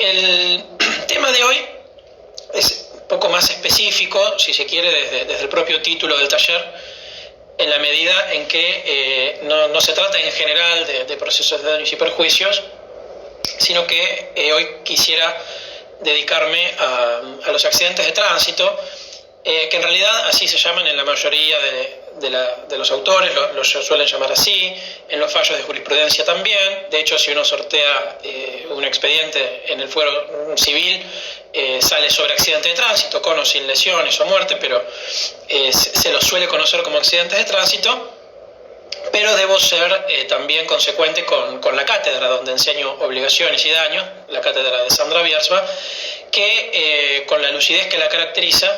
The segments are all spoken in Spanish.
El tema de hoy es un poco más específico, si se quiere, desde el propio título del taller, en la medida en que no se trata en general de procesos de daños y perjuicios, sino que hoy quisiera dedicarme a los accidentes de tránsito, que en realidad así se llaman en la mayoría de los autores, los suelen llamar así, en los fallos de jurisprudencia también. De hecho, si uno sortea un expediente en el fuero civil, sale sobre accidente de tránsito, con o sin lesiones o muerte, pero se los suele conocer como accidentes de tránsito. Pero debo ser también consecuente con la cátedra donde enseño obligaciones y daños, la cátedra de Sandra Biersma, que con la lucidez que la caracteriza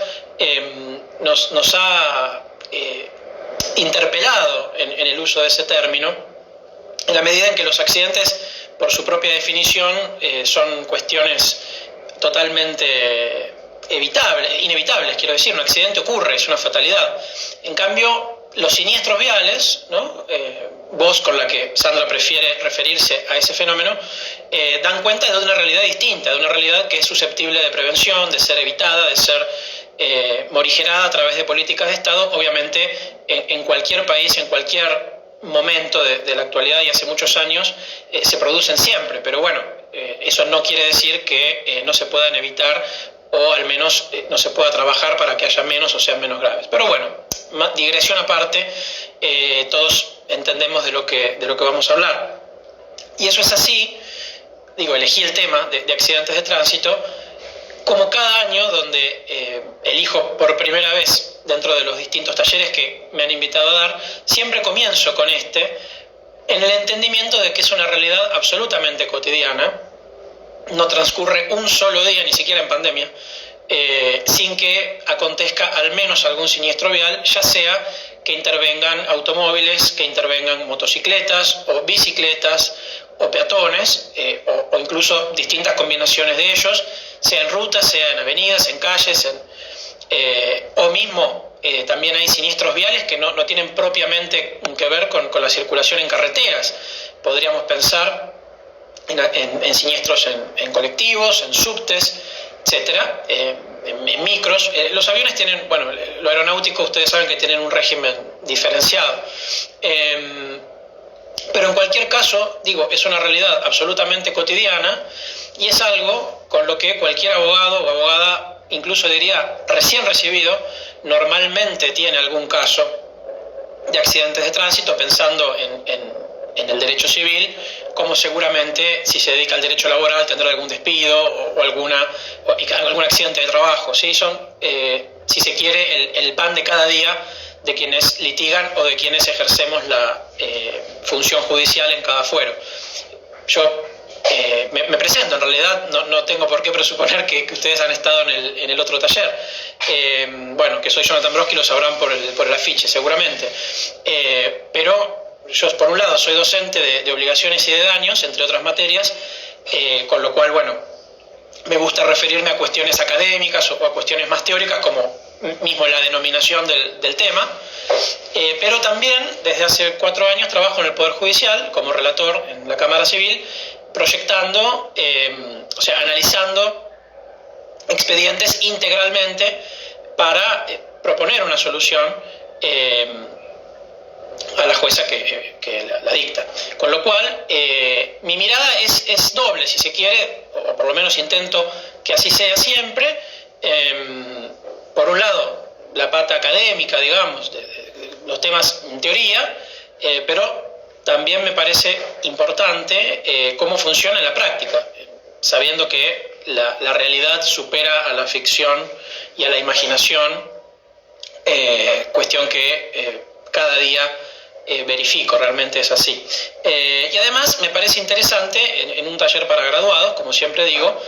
nos ha interpelado en el uso de ese término, en la medida en que los accidentes, por su propia definición, son cuestiones totalmente inevitables, quiero decir. Un accidente ocurre, es una fatalidad. En cambio, los siniestros viales, ¿no? Voz con la que Sandra prefiere referirse a ese fenómeno, dan cuenta de una realidad distinta, de una realidad que es susceptible de prevención, de ser evitada, de ser morigerada a través de políticas de Estado. Obviamente, en cualquier país, en cualquier momento de la actualidad y hace muchos años, se producen siempre, pero bueno, eso no quiere decir que no se puedan evitar, o al menos no se pueda trabajar para que haya menos o sean menos graves. Pero bueno, digresión aparte, todos entendemos de lo que vamos a hablar. Y eso es así, elegí el tema de accidentes de tránsito, como cada año donde elijo por primera vez dentro de los distintos talleres que me han invitado a dar, siempre comienzo con en el entendimiento de que es una realidad absolutamente cotidiana. No transcurre un solo día, ni siquiera en pandemia, sin que acontezca al menos algún siniestro vial, ya sea que intervengan automóviles, que intervengan motocicletas o bicicletas o peatones, o incluso distintas combinaciones de ellos, sea en rutas, sea en avenidas, en calles, o mismo también hay siniestros viales que no tienen propiamente que ver con la circulación en carreteras. Podríamos pensar en siniestros en colectivos, en subtes, etcétera, en micros. Los aviones tienen, lo aeronáutico ustedes saben que tienen un régimen diferenciado. Pero en cualquier caso, es una realidad absolutamente cotidiana y es algo con lo que cualquier abogado o abogada, incluso diría recién recibido, normalmente tiene algún caso de accidentes de tránsito, pensando en el derecho civil, como seguramente si se dedica al derecho laboral tendrá algún despido o algún accidente de trabajo, ¿sí? Son, si se quiere, el pan de cada día de quienes litigan o de quienes ejercemos la función judicial en cada fuero. Yo me presento, en realidad no tengo por qué presuponer que ustedes han estado en el otro taller. Que soy Jonathan Brodsky, lo sabrán por el afiche seguramente. Pero yo, por un lado, soy docente de obligaciones y de daños, entre otras materias, con lo cual, me gusta referirme a cuestiones académicas o a cuestiones más teóricas, como mismo la denominación del tema. Pero también, desde hace 4 años, trabajo en el Poder Judicial como relator en la Cámara Civil, proyectando, analizando expedientes integralmente para proponer una solución a la jueza que la dicta. Con lo cual, mi mirada es doble, si se quiere, o por lo menos intento que así sea siempre. Por un lado, la pata académica, digamos, de los temas en teoría, pero también me parece importante cómo funciona en la práctica, sabiendo que la realidad supera a la ficción y a la imaginación, cuestión que cada día verifico, realmente es así. Y además me parece interesante en un taller para graduados, como siempre digo,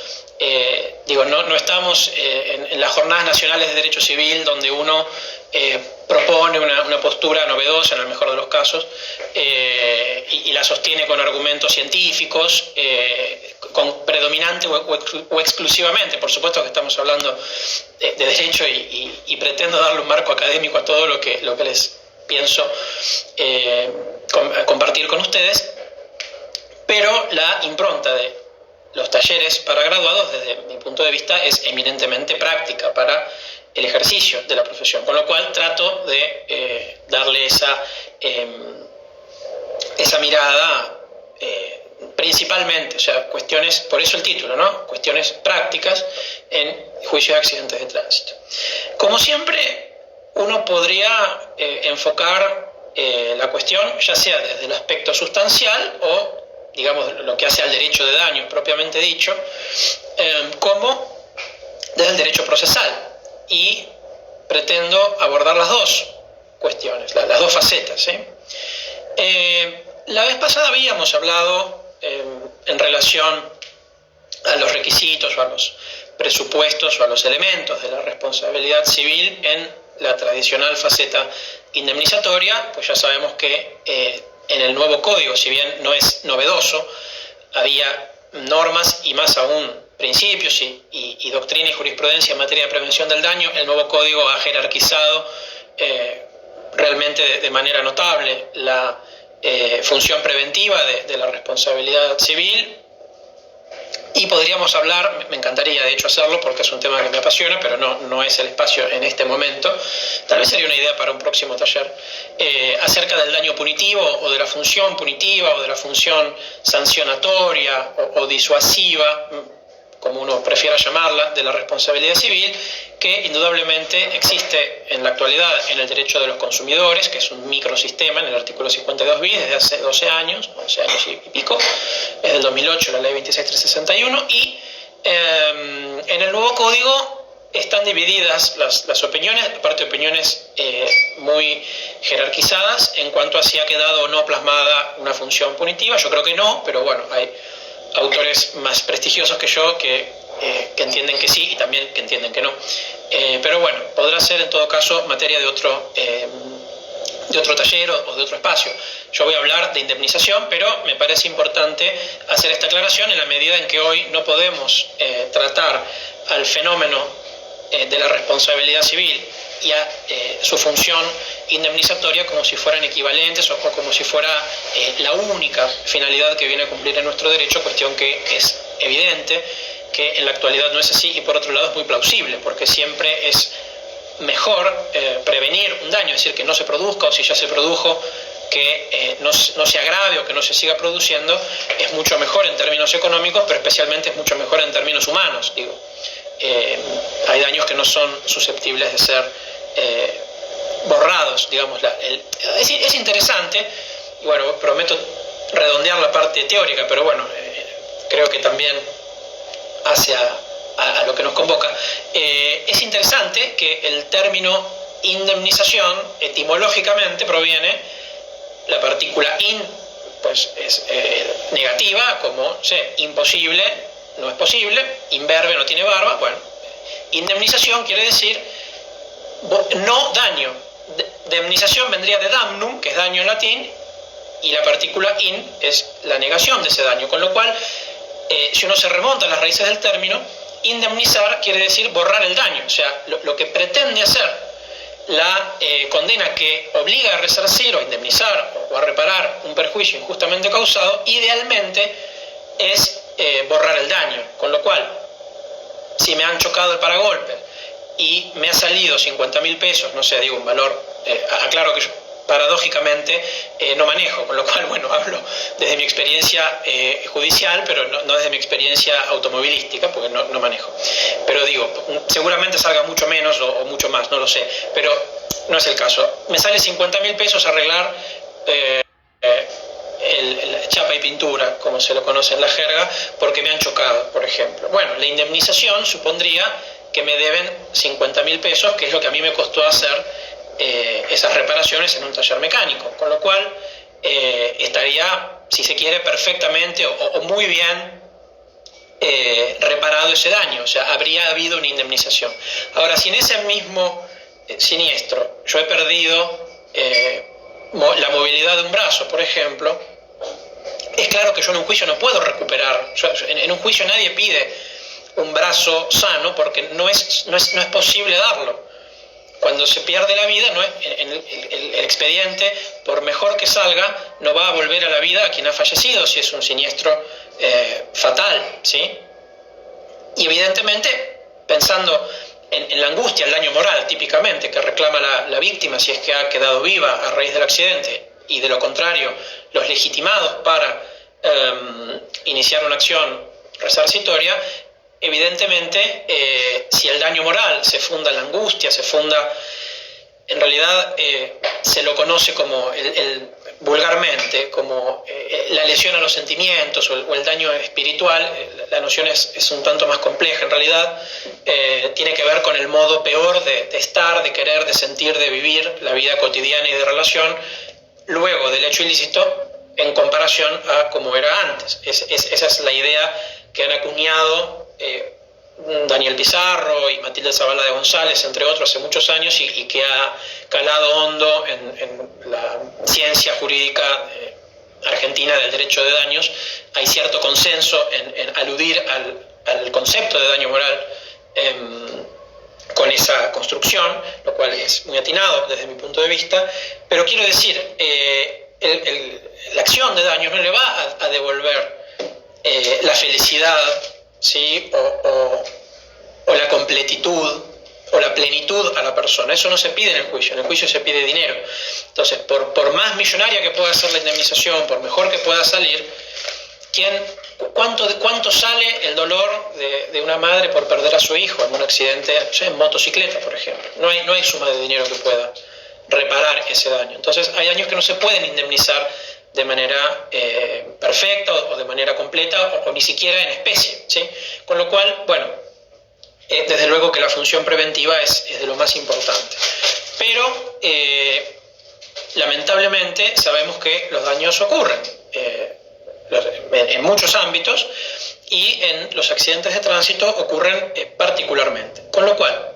no estamos en las jornadas nacionales de derecho civil donde uno propone una postura novedosa en el mejor de los casos y la sostiene con argumentos científicos, con predominante o exclusivamente. Por supuesto que estamos hablando de derecho y pretendo darle un marco académico a todo lo que les pienso compartir con ustedes, pero la impronta los talleres para graduados, desde mi punto de vista, es eminentemente práctica para el ejercicio de la profesión, con lo cual trato de darle esa mirada principalmente, o sea, cuestiones, por eso el título, ¿no? Cuestiones prácticas en juicio de accidentes de tránsito. Como siempre, uno podría enfocar la cuestión, ya sea desde el aspecto sustancial o, digamos, lo que hace al derecho de daños propiamente dicho, como desde el derecho procesal. Y pretendo abordar las dos cuestiones, las dos facetas, ¿sí? La vez pasada habíamos hablado en relación a los requisitos o a los presupuestos o a los elementos de la responsabilidad civil en la tradicional faceta indemnizatoria, pues ya sabemos que en el nuevo código, si bien no es novedoso, había normas y más aún principios y doctrina y jurisprudencia en materia de prevención del daño. El nuevo código ha jerarquizado realmente de manera notable la función preventiva de la responsabilidad civil, y podríamos hablar, me encantaría de hecho hacerlo porque es un tema que me apasiona, pero no es el espacio en este momento, tal vez sería una idea para un próximo taller, acerca del daño punitivo o de la función punitiva o de la función sancionatoria o disuasiva, como uno prefiera llamarla, de la responsabilidad civil, que indudablemente existe en la actualidad en el derecho de los consumidores, que es un microsistema en el artículo 52 bis desde hace 12 años, 11 años y pico, es del 2008 la ley 26361, y en el nuevo código están divididas las opiniones, aparte de opiniones muy jerarquizadas en cuanto a si ha quedado o no plasmada una función punitiva. Yo creo que no, pero bueno, hay autores más prestigiosos que yo que entienden que sí y también que entienden que no. Pero bueno, podrá ser en todo caso materia de otro taller o de otro espacio. Yo voy a hablar de indemnización, pero me parece importante hacer esta aclaración en la medida en que hoy no podemos tratar al fenómeno de la responsabilidad civil y a su función indemnizatoria como si fueran equivalentes o como si fuera la única finalidad que viene a cumplir en nuestro derecho, cuestión que es evidente que en la actualidad no es así, y por otro lado es muy plausible, porque siempre es mejor prevenir un daño, es decir, que no se produzca, o si ya se produjo, que no se agrave o que no se siga produciendo. Es mucho mejor en términos económicos, pero especialmente es mucho mejor en términos humanos, digo. Hay daños que no son susceptibles de ser borrados, digamos. Es interesante, y bueno, prometo redondear la parte teórica, pero bueno, creo que también hace a lo que nos convoca. Es interesante que el término indemnización etimológicamente proviene, la partícula in, pues es negativa, como imposible, no es posible, imberbe, no tiene barba. Bueno, indemnización quiere decir no daño. Indemnización vendría de damnum, que es daño en latín, y la partícula in es la negación de ese daño, con lo cual, si uno se remonta a las raíces del término, indemnizar quiere decir borrar el daño, o sea, lo que pretende hacer la condena que obliga a resarcir o a indemnizar o a reparar un perjuicio injustamente causado, idealmente es borrar el daño, con lo cual, si me han chocado el paragolpe y me ha salido 50.000 pesos, no sé, digo un valor, aclaro que yo paradójicamente no manejo, con lo cual, bueno, hablo desde mi experiencia judicial, pero no desde mi experiencia automovilística, porque no manejo. Pero digo, seguramente salga mucho menos o mucho más, no lo sé, pero no es el caso. Me sale 50.000 pesos arreglar el chapa y pintura, como se lo conoce en la jerga, porque me han chocado, por ejemplo. Bueno, la indemnización supondría que me deben 50.000 pesos, que es lo que a mí me costó hacer esas reparaciones en un taller mecánico, con lo cual estaría, si se quiere, perfectamente o muy bien reparado ese daño, o sea, habría habido una indemnización. Ahora, si en ese mismo siniestro yo he perdido la movilidad de un brazo, por ejemplo, es claro que yo en un juicio no puedo recuperar. En un juicio nadie pide un brazo sano porque no es posible darlo. Cuando se pierde la vida, el expediente, por mejor que salga, no va a volver a la vida a quien ha fallecido, si es un siniestro fatal, ¿sí? Y evidentemente, pensando en la angustia, el daño moral, típicamente, que reclama la víctima si es que ha quedado viva a raíz del accidente, y de lo contrario, los legitimados para iniciar una acción resarcitoria, evidentemente, si el daño moral se funda en la angustia, se funda, en realidad se lo conoce como vulgarmente, como la lesión a los sentimientos o el daño espiritual. La noción es un tanto más compleja, en realidad tiene que ver con el modo peor de estar, de querer, de sentir, de vivir la vida cotidiana y de relación luego del hecho ilícito en comparación a como era antes. Esa es la idea que han acuñado Daniel Pizarro y Matilde Zavala de González, entre otros, hace muchos años, y que ha calado hondo en la ciencia jurídica argentina del derecho de daños. Hay cierto consenso en aludir al concepto de daño moral con esa construcción, lo cual es muy atinado desde mi punto de vista, pero quiero decir, la acción de daño no le va a devolver la felicidad, ¿sí? o la completitud o la plenitud a la persona. Eso no se pide en el juicio se pide dinero. Entonces, por más millonaria que pueda ser la indemnización, por mejor que pueda salir, ¿cuánto sale el dolor de una madre por perder a su hijo en un accidente, en motocicleta, por ejemplo? No hay suma de dinero que pueda reparar ese daño. Entonces, hay daños que no se pueden indemnizar de manera perfecta o de manera completa o ni siquiera en especie, ¿sí? Con lo cual, bueno, desde luego que la función preventiva es de lo más importante. Pero, lamentablemente, sabemos que los daños ocurren en muchos ámbitos y en los accidentes de tránsito ocurren particularmente. Con lo cual,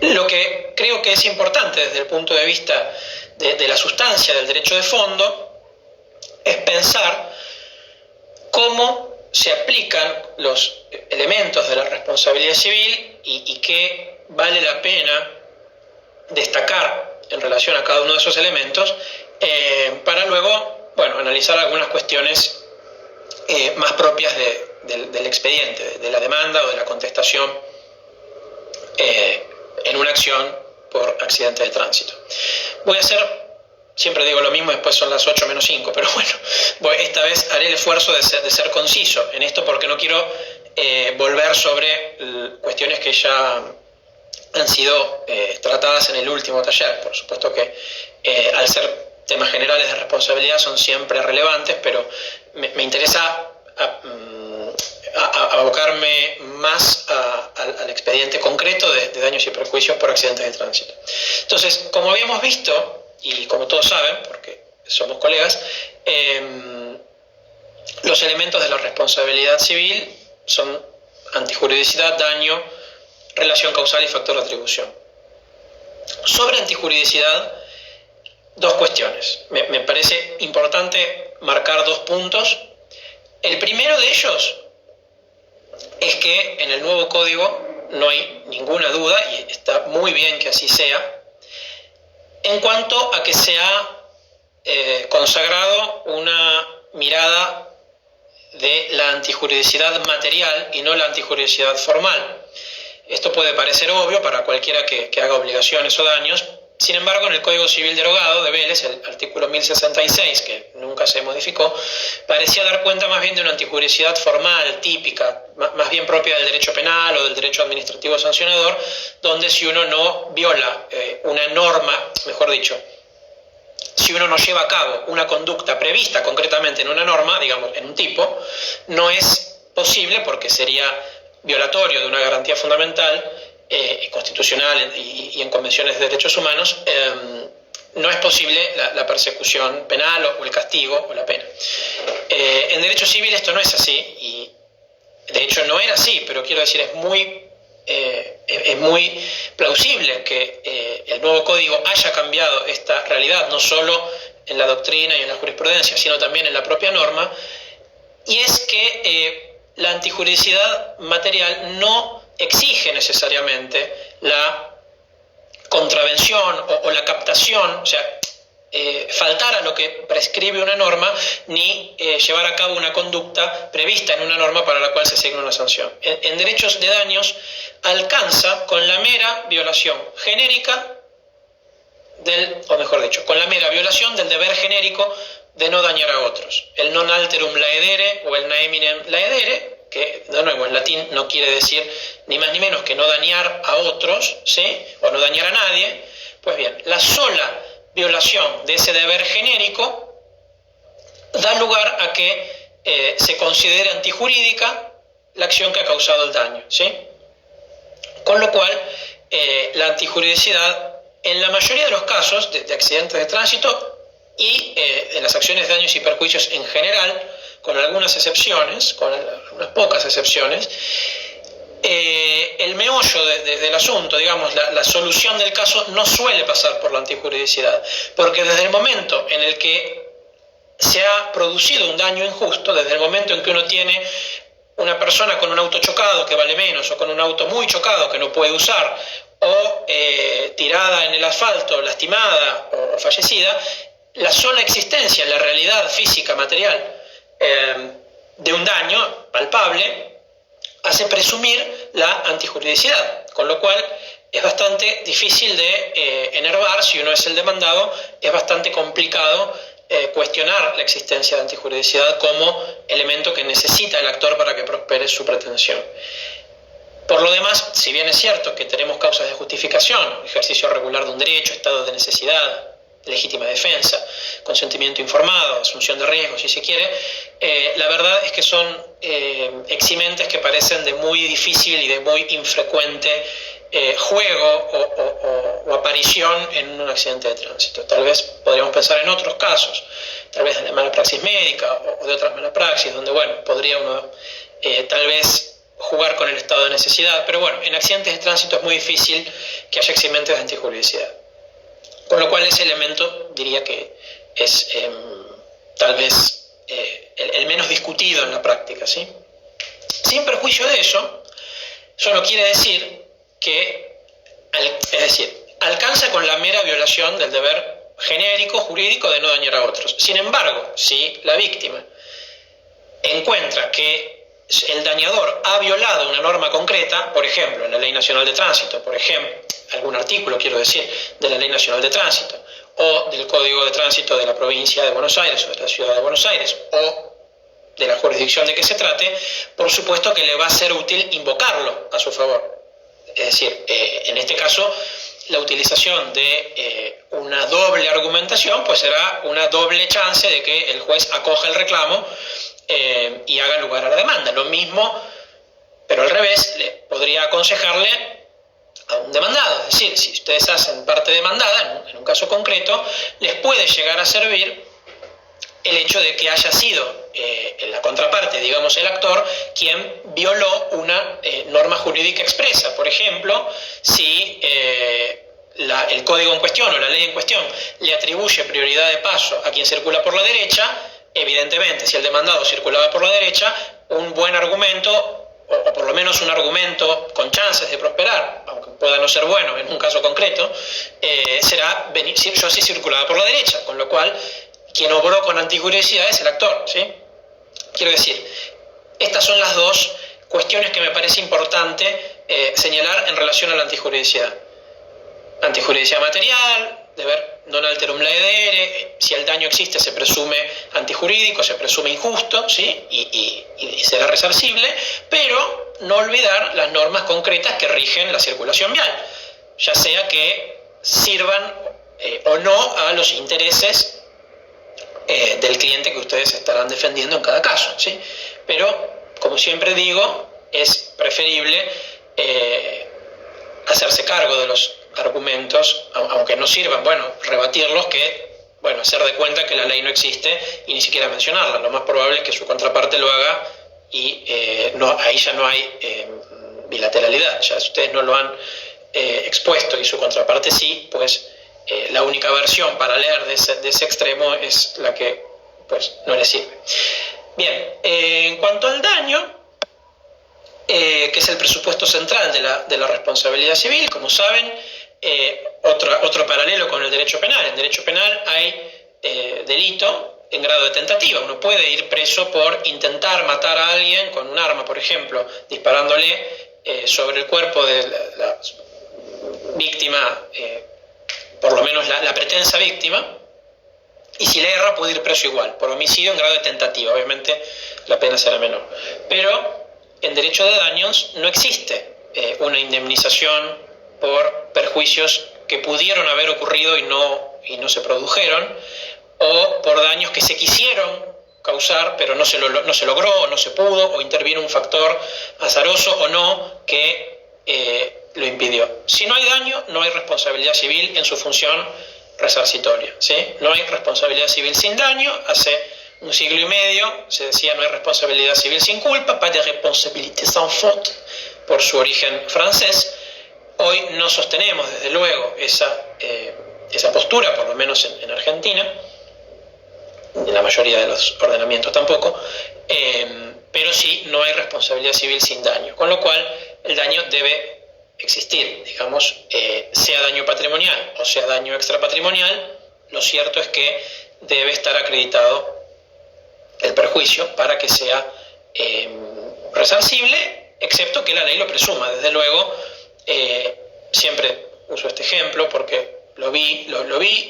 lo que creo que es importante desde el punto de vista de la sustancia del derecho de fondo es pensar cómo se aplican los elementos de la responsabilidad civil y qué vale la pena destacar en relación a cada uno de esos elementos para luego, bueno, analizar algunas cuestiones más propias del expediente, de la demanda o de la contestación en una acción por accidente de tránsito. Voy a hacer, siempre digo lo mismo, después son las 8 menos 5, pero bueno, esta vez haré el esfuerzo de ser conciso en esto porque no quiero volver sobre cuestiones que ya han sido tratadas en el último taller. Por supuesto que al ser temas generales de responsabilidad son siempre relevantes, pero me interesa abocarme más al expediente concreto de daños y perjuicios por accidentes de tránsito. Entonces, como habíamos visto, y como todos saben, porque somos colegas, los elementos de la responsabilidad civil son antijuridicidad, daño, relación causal y factor de atribución. Sobre antijuridicidad, dos cuestiones. Me parece importante marcar dos puntos. El primero de ellos es que en el nuevo código no hay ninguna duda, y está muy bien que así sea, en cuanto a que se ha consagrado una mirada de la antijuridicidad material y no la antijuridicidad formal. Esto puede parecer obvio para cualquiera que haga obligaciones o daños. Sin embargo, en el Código Civil derogado de Vélez, el artículo 1066, que nunca se modificó, parecía dar cuenta más bien de una antijuridicidad formal, típica, más bien propia del derecho penal o del derecho administrativo sancionador, donde si uno no viola una norma, mejor dicho, si uno no lleva a cabo una conducta prevista concretamente en una norma, digamos, en un tipo, no es posible, porque sería violatorio de una garantía fundamental, constitucional y en convenciones de derechos humanos, no es posible la persecución penal o el castigo o la pena. En derecho civil esto no es así, y de hecho no era así, pero quiero decir, es muy plausible que el nuevo código haya cambiado esta realidad, no solo en la doctrina y en la jurisprudencia, sino también en la propia norma, y es que la antijuridicidad material no exige necesariamente la contravención o la captación, o sea, faltar a lo que prescribe una norma ni llevar a cabo una conducta prevista en una norma para la cual se asigna una sanción. En derechos de daños alcanza con la mera violación genérica con la mera violación del deber genérico de no dañar a otros. El non alterum laedere o el naeminem laedere, que de nuevo en latín no quiere decir ni más ni menos que no dañar a otros, ¿sí? O no dañar a nadie. Pues bien, la sola violación de ese deber genérico da lugar a que se considere antijurídica la acción que ha causado el daño, ¿sí? Con lo cual, la antijuridicidad, en la mayoría de los casos de accidentes de tránsito y de las acciones de daños y perjuicios en general, con algunas excepciones, con unas pocas excepciones, el meollo del asunto, digamos, la solución del caso no suele pasar por la antijuridicidad, porque desde el momento en el que se ha producido un daño injusto, desde el momento en que uno tiene una persona con un auto chocado que vale menos, o con un auto muy chocado que no puede usar, o tirada en el asfalto, lastimada o fallecida, la sola existencia, la realidad física, material, de un daño palpable, hace presumir la antijuridicidad, con lo cual es bastante difícil de enervar. Si uno es el demandado, es bastante complicado cuestionar la existencia de antijuridicidad como elemento que necesita el actor para que prospere su pretensión. Por lo demás, si bien es cierto que tenemos causas de justificación, ejercicio regular de un derecho, estado de necesidad, legítima defensa, consentimiento informado, asunción de riesgo, si se quiere, la verdad es que son eximentes que parecen de muy difícil y de muy infrecuente juego o aparición en un accidente de tránsito. Tal vez podríamos pensar en otros casos, tal vez de la mala praxis médica o de otras malas praxis, donde bueno, podría uno tal vez jugar con el estado de necesidad, pero bueno, en accidentes de tránsito es muy difícil que haya eximentes de antijuridicidad. Con lo cual ese elemento diría que es tal vez el menos discutido en la práctica, ¿sí? Sin perjuicio de eso no quiere decir que, es decir, alcanza con la mera violación del deber genérico, jurídico de no dañar a otros. Sin embargo, si la víctima encuentra que el dañador ha violado una norma concreta, por ejemplo, en la Ley Nacional de Tránsito, por ejemplo, algún artículo, quiero decir, de la Ley Nacional de Tránsito, o del Código de Tránsito de la provincia de Buenos Aires o de la ciudad de Buenos Aires, o de la jurisdicción de que se trate, por supuesto que le va a ser útil invocarlo a su favor. Es decir, en este caso, la utilización de una doble argumentación, pues será una doble chance de que el juez acoja el reclamo y haga lugar a la demanda. Lo mismo, pero al revés, le podría aconsejarle a un demandado. Es decir, si ustedes hacen parte demandada, en un caso concreto, les puede llegar a servir el hecho de que haya sido en la contraparte, digamos el actor, quien violó una norma jurídica expresa. Por ejemplo, si el código en cuestión o la ley en cuestión le atribuye prioridad de paso a quien circula por la derecha, evidentemente, si el demandado circulaba por la derecha, un buen argumento, o por lo menos un argumento con chances de prosperar, aunque pueda no ser bueno en un caso concreto, será, yo sí circulaba por la derecha, con lo cual quien obró con antijuridicidad es el actor, ¿sí? Quiero decir, estas son las dos cuestiones que me parece importante señalar en relación a la antijuridicidad. Antijuridicidad material, deber non alterum laedere, si el daño existe se presume antijurídico, se presume injusto, ¿sí? y será resarcible, pero no olvidar las normas concretas que rigen la circulación vial, ya sea que sirvan o no a los intereses del cliente que ustedes estarán defendiendo en cada caso, ¿sí? Pero, como siempre digo, es preferible hacerse cargo de los argumentos, aunque no sirvan, bueno, rebatirlos, que, bueno, hacer de cuenta que la ley no existe y ni siquiera mencionarla. Lo más probable es que su contraparte lo haga y ahí ya no hay bilateralidad. Ya si ustedes no lo han expuesto y su contraparte sí, pues la única versión para leer de ese extremo es la que pues no le sirve. Bien, en cuanto al daño, que es el presupuesto central de la responsabilidad civil, como saben, Otro paralelo con el derecho penal. En derecho penal hay delito en grado de tentativa. Uno puede ir preso por intentar matar a alguien con un arma, por ejemplo, disparándole sobre el cuerpo de la víctima, por lo menos la pretensa víctima, y si le erra puede ir preso igual, por homicidio en grado de tentativa. Obviamente la pena será menor. Pero en derecho de daños no existe una indemnización por perjuicios que pudieron haber ocurrido y no se produjeron, o por daños que se quisieron causar pero no se logró o no se pudo, o intervino un factor azaroso o no que lo impidió. Si no hay daño, no hay responsabilidad civil en su función resarcitoria, ¿sí? No hay responsabilidad civil sin daño. Hace un siglo y medio se decía no hay responsabilidad civil sin culpa, pas de responsabilité sans faute, por su origen francés. Hoy no sostenemos, desde luego, esa postura, por lo menos en Argentina, en la mayoría de los ordenamientos tampoco, pero sí no hay responsabilidad civil sin daño, con lo cual el daño debe existir, digamos, sea daño patrimonial o sea daño extrapatrimonial. Lo cierto es que debe estar acreditado el perjuicio para que sea resarcible, excepto que la ley lo presuma. Desde luego, siempre uso este ejemplo porque lo vi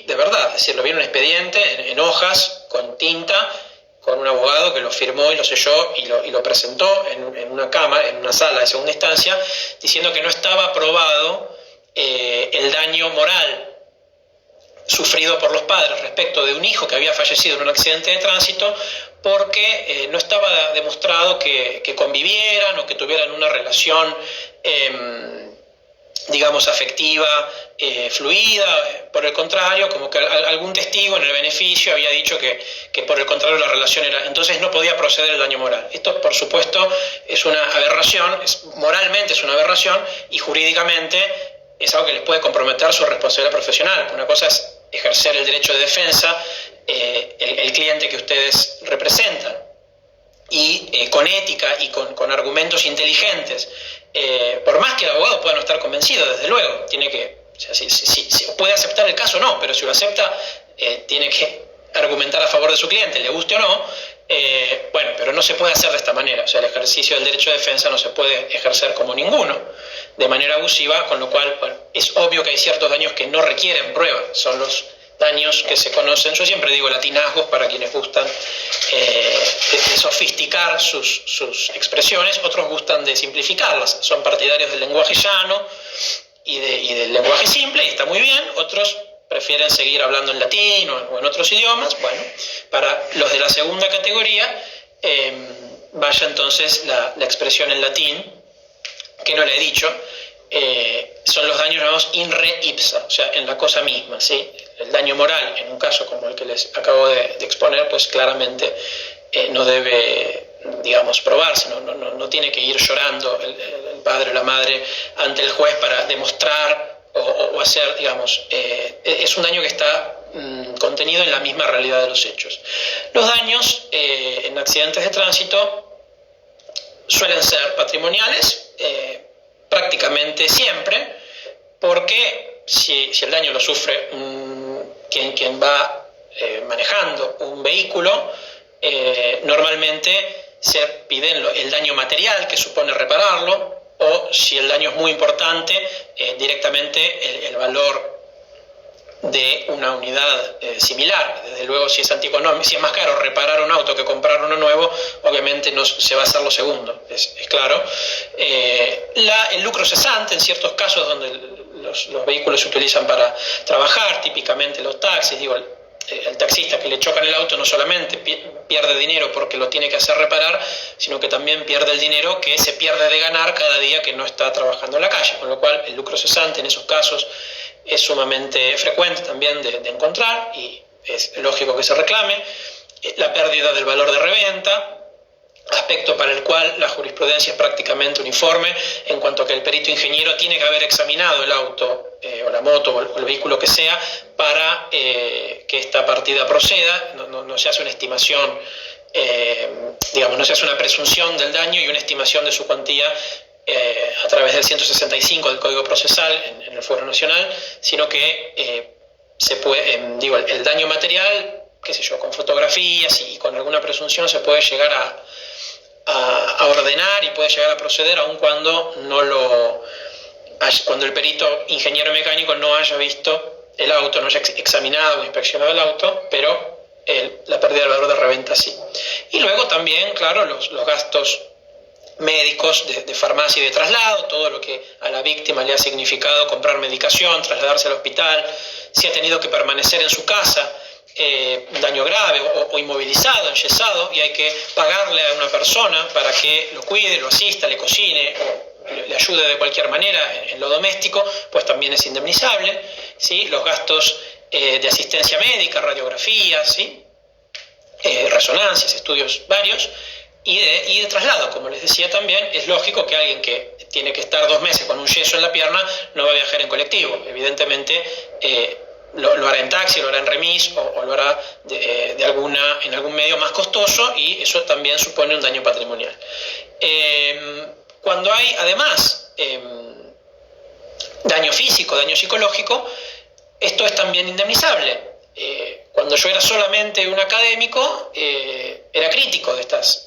de verdad, es decir, lo vi en un expediente, en hojas, con tinta, con un abogado que lo firmó y lo selló y lo presentó en una cámara, en una sala de segunda instancia, diciendo que no estaba probado el daño moral sufrido por los padres respecto de un hijo que había fallecido en un accidente de tránsito, porque no estaba demostrado que convivieran o que tuvieran una relación digamos afectiva, fluida. Por el contrario, como que algún testigo en el beneficio había dicho que por el contrario la relación era, entonces no podía proceder el daño moral. Esto, por supuesto, es una aberración, moralmente es una aberración, y jurídicamente es algo que les puede comprometer su responsabilidad profesional. Una cosa es ejercer el derecho de defensa, el cliente que ustedes representan, y con ética y con argumentos inteligentes, por más que el abogado pueda no estar convencido, desde luego, tiene que, o sea, si puede aceptar el caso, no, pero si lo acepta, tiene que argumentar a favor de su cliente, le guste o no. Bueno, pero no se puede hacer de esta manera. O sea, el ejercicio del derecho de defensa no se puede ejercer como ninguno, de manera abusiva, con lo cual, bueno, es obvio que hay ciertos daños que no requieren prueba, son los daños que se conocen. Yo siempre digo latinazgos para quienes gustan de sofisticar sus expresiones, otros gustan de simplificarlas, son partidarios del lenguaje llano y del lenguaje simple, y está muy bien. Otros prefieren seguir hablando en latín o en otros idiomas. Bueno, para los de la segunda categoría, vaya entonces la expresión en latín, que no le he dicho, son los daños llamados in re ipsa, o sea, en la cosa misma, ¿sí? El daño moral, en un caso como el que les acabo de exponer, pues claramente no debe, digamos, probarse, no tiene que ir llorando el padre o la madre ante el juez para demostrar o hacer, digamos, es un daño que está contenido en la misma realidad de los hechos. Los daños en accidentes de tránsito suelen ser patrimoniales, prácticamente siempre, porque si el daño lo sufre quien va manejando un vehículo, normalmente se pide el daño material que supone repararlo, o si el daño es muy importante, directamente el valor de una unidad similar. Desde luego, si es antieconómico, si es más caro reparar un auto que comprar uno nuevo, obviamente no se va a hacer lo segundo, es claro. El lucro cesante, en ciertos casos donde los vehículos se utilizan para trabajar, típicamente los taxis, digo, el taxista que le chocan el auto no solamente pierde dinero porque lo tiene que hacer reparar, sino que también pierde el dinero que se pierde de ganar cada día que no está trabajando en la calle, con lo cual el lucro cesante en esos casos es sumamente frecuente también de encontrar, y es lógico que se reclame. La pérdida del valor de reventa, aspecto para el cual la jurisprudencia es prácticamente uniforme, en cuanto a que el perito ingeniero tiene que haber examinado el auto o la moto o el vehículo que sea para que esta partida proceda. No se hace una estimación, digamos, no se hace una presunción del daño y una estimación de su cuantía a través del 165 del Código Procesal en el Fuero Nacional, sino que se puede, el daño material, qué sé yo, con fotografías y con alguna presunción se puede llegar a ordenar y puede llegar a proceder aun cuando cuando el perito ingeniero mecánico no haya visto el auto, no haya examinado o inspeccionado el auto, pero la pérdida del valor de reventa sí. Y luego también, claro, los gastos médicos de farmacia y de traslado, todo lo que a la víctima le ha significado comprar medicación, trasladarse al hospital, si ha tenido que permanecer en su casa, un daño grave o inmovilizado, enyesado, y hay que pagarle a una persona para que lo cuide, lo asista, le cocine o le ayude de cualquier manera en lo doméstico, pues también es indemnizable, ¿sí? Los gastos de asistencia médica, radiografías, ¿sí? Resonancias, estudios varios, y de traslado, como les decía también, es lógico que alguien que tiene que estar 2 meses con un yeso en la pierna no va a viajar en colectivo. Evidentemente lo hará en taxi, lo hará en remis o lo hará en algún medio más costoso, y eso también supone un daño patrimonial. Cuando hay además daño físico, daño psicológico, esto es también indemnizable. Cuando yo era solamente un académico, era crítico de estas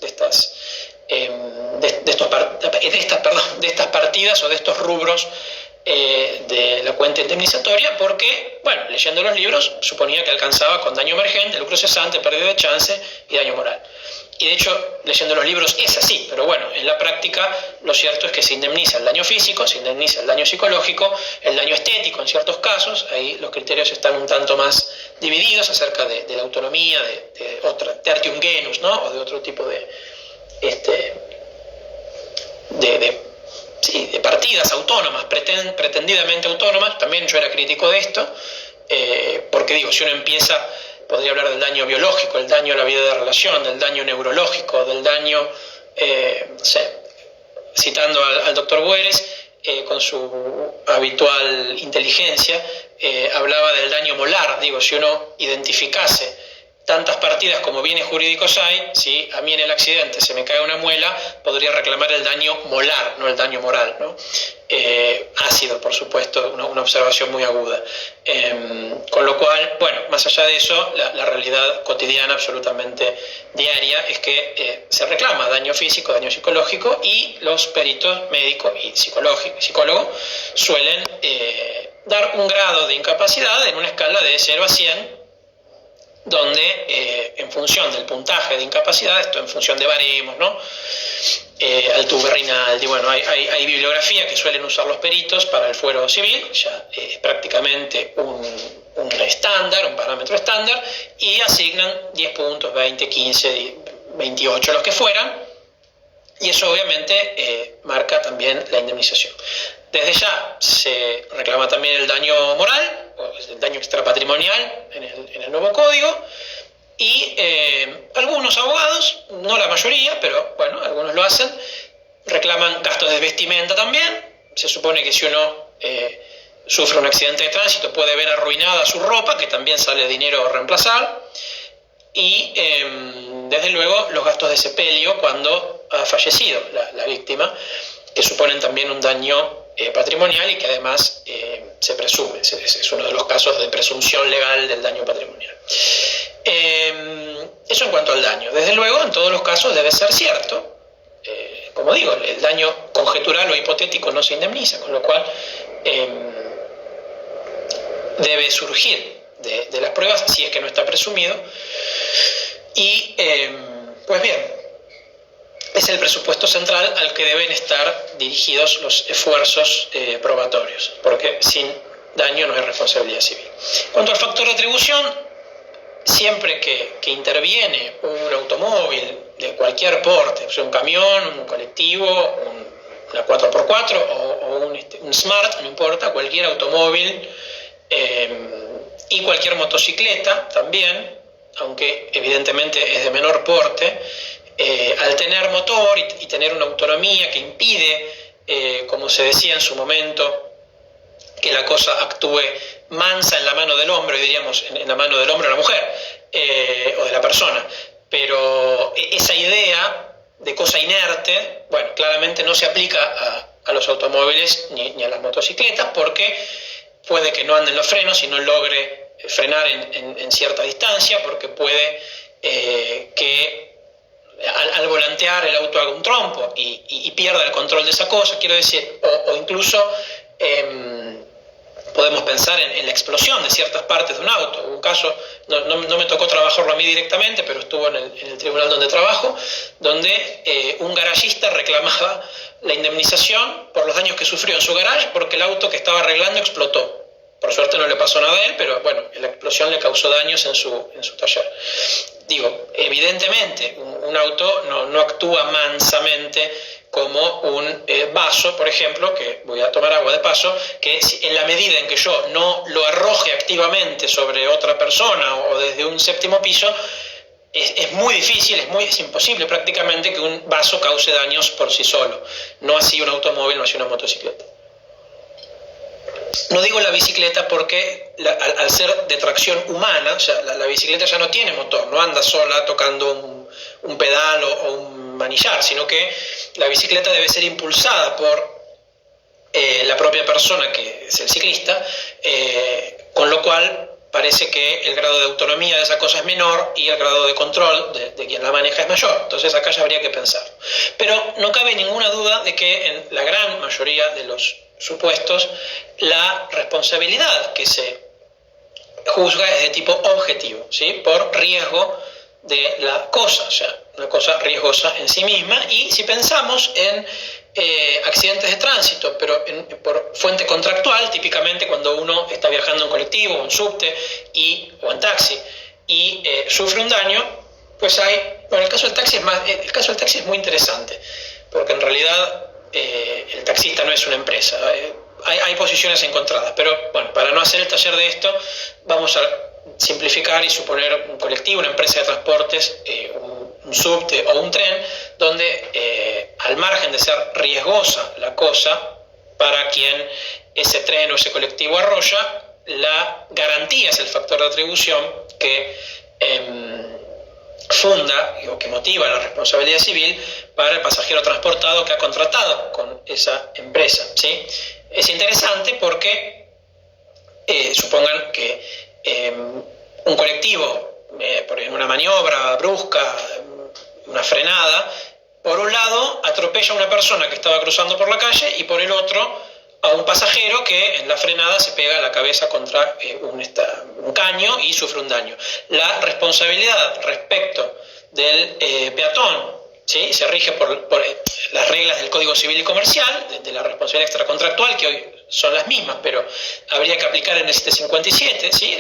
partidas o de estos rubros de la cuenta indemnizatoria, porque, bueno, leyendo los libros suponía que alcanzaba con daño emergente, lucro cesante, pérdida de chance y daño moral. Y de hecho, leyendo los libros es así, pero bueno, en la práctica lo cierto es que se indemniza el daño físico, se indemniza el daño psicológico, el daño estético en ciertos casos. Ahí los criterios están un tanto más divididos acerca de la autonomía, de otra tertium genus, ¿no? O de otro tipo de partidas autónomas, pretendidamente autónomas. También yo era crítico de esto, porque digo, si uno empieza, podría hablar del daño biológico, el daño a la vida de relación, del daño neurológico, del daño, citando al doctor Bueres, con su habitual inteligencia, hablaba del daño molar. Digo, si uno identificase tantas partidas como bienes jurídicos hay, si a mí en el accidente se me cae una muela, podría reclamar el daño molar, no el daño moral, ¿no? Ha sido, por supuesto, una observación muy aguda. Con lo cual, bueno, más allá de eso, la realidad cotidiana, absolutamente diaria, es que se reclama daño físico, daño psicológico, y los peritos médicos y psicólogos suelen dar un grado de incapacidad en una escala de 0 a 100, donde en función del puntaje de incapacidad, esto en función de baremos, ¿no? Altuve, Rinaldi, bueno, hay bibliografía que suelen usar los peritos para el fuero civil, ya es prácticamente un estándar, un parámetro estándar, y asignan 10 puntos, 20, 15, 28, los que fueran, y eso obviamente marca también la indemnización. Desde ya se reclama también el daño moral, el daño extrapatrimonial en el nuevo código, y algunos abogados, no la mayoría, pero bueno, algunos lo hacen, reclaman gastos de vestimenta también. Se supone que si uno sufre un accidente de tránsito puede ver arruinada su ropa, que también sale dinero a reemplazar, y desde luego los gastos de sepelio cuando ha fallecido la víctima, que suponen también un daño patrimonial y que además se presume, es uno de los casos de presunción legal del daño patrimonial. Eso en cuanto al daño. Desde luego, en todos los casos debe ser cierto. Como digo, el daño conjetural o hipotético no se indemniza, con lo cual debe surgir de las pruebas, si es que no está presumido. Y, pues bien, es el presupuesto central al que deben estar dirigidos los esfuerzos probatorios, porque sin daño no hay responsabilidad civil. Cuanto al factor de atribución, siempre que interviene un automóvil de cualquier porte, o sea, un camión, un colectivo, una 4x4 o un Smart, no importa, cualquier automóvil y cualquier motocicleta también, aunque evidentemente es de menor porte, al tener motor y tener una autonomía que impide, como se decía en su momento, que la cosa actúe mansa en la mano del hombre, diríamos en la mano del hombre o la mujer, o de la persona. Pero esa idea de cosa inerte, bueno, claramente no se aplica a los automóviles ni a las motocicletas, porque puede que no anden los frenos y no logre frenar en cierta distancia, porque puede que al volantear el auto haga un trompo y pierda el control de esa cosa, quiero decir, o incluso podemos pensar en la explosión de ciertas partes de un auto. Un caso, no me tocó trabajarlo a mí directamente, pero estuvo en el tribunal donde trabajo, donde un garagista reclamaba la indemnización por los daños que sufrió en su garage porque el auto que estaba arreglando explotó. Por suerte no le pasó nada a él, pero bueno, la explosión le causó daños en su taller. Digo, evidentemente, un auto no actúa mansamente como un vaso, por ejemplo, que voy a tomar agua de paso, que en la medida en que yo no lo arroje activamente sobre otra persona o desde un séptimo piso, es muy difícil, es imposible prácticamente que un vaso cause daños por sí solo. No así un automóvil, no así una motocicleta. No digo la bicicleta porque al ser de tracción humana, o sea, la bicicleta ya no tiene motor, no anda sola tocando un pedal o un manillar, sino que la bicicleta debe ser impulsada por la propia persona, que es el ciclista, con lo cual parece que el grado de autonomía de esa cosa es menor y el grado de control de quien la maneja es mayor. Entonces acá ya habría que pensar. Pero no cabe ninguna duda de que en la gran mayoría de los supuestos la responsabilidad que se juzga es de tipo objetivo, ¿sí? Por riesgo de la cosa, o sea, una cosa riesgosa en sí misma. Y si pensamos en accidentes de tránsito, pero por fuente contractual, típicamente cuando uno está viajando en colectivo, o en subte o en taxi y sufre un daño, pues el caso del taxi es muy interesante, porque en realidad el taxista no es una empresa. Hay posiciones encontradas, pero bueno, para no hacer el taller de esto, vamos a simplificar y suponer un colectivo, una empresa de transportes, un subte o un tren, donde al margen de ser riesgosa la cosa, para quien ese tren o ese colectivo arrolla, la garantía es el factor de atribución que funda o que motiva la responsabilidad civil para el pasajero transportado que ha contratado con esa empresa, ¿sí? Es interesante porque supongan que un colectivo, en una maniobra brusca, una frenada, por un lado atropella a una persona que estaba cruzando por la calle y por el otro a un pasajero que en la frenada se pega la cabeza contra un caño y sufre un daño. La responsabilidad respecto del peatón, ¿sí? Se rige por las reglas del Código Civil y Comercial, de la responsabilidad extracontractual, que hoy son las mismas, pero habría que aplicar en el 757, ¿sí?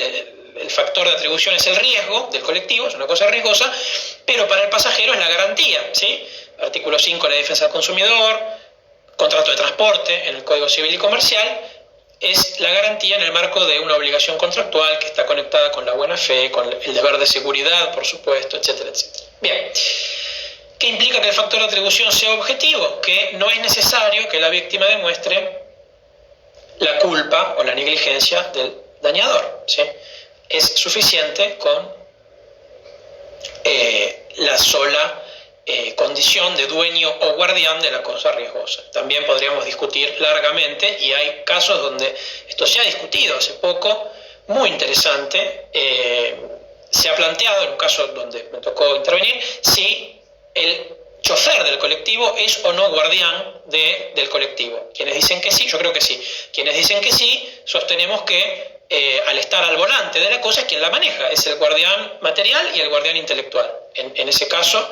El factor de atribución es el riesgo del colectivo, es una cosa riesgosa, pero para el pasajero es la garantía, ¿sí? Artículo 5 de la defensa del consumidor, contrato de transporte en el Código Civil y Comercial, es la garantía en el marco de una obligación contractual que está conectada con la buena fe, con el deber de seguridad, por supuesto, etcétera, etcétera. Bien, ¿qué implica que el factor de atribución sea objetivo? Que no es necesario que la víctima demuestre la culpa o la negligencia del dañador, ¿sí? Es suficiente con la sola condición de dueño o guardián de la cosa riesgosa. También podríamos discutir largamente, y hay casos donde esto se ha discutido hace poco, muy interesante. Se ha planteado, en un caso donde me tocó intervenir, si el chofer del colectivo es o no guardián del colectivo. Quienes dicen que sí, yo creo que sí. Quienes dicen que sí, sostenemos que al estar al volante de la cosa es quien la maneja, es el guardián material y el guardián intelectual. En ese caso,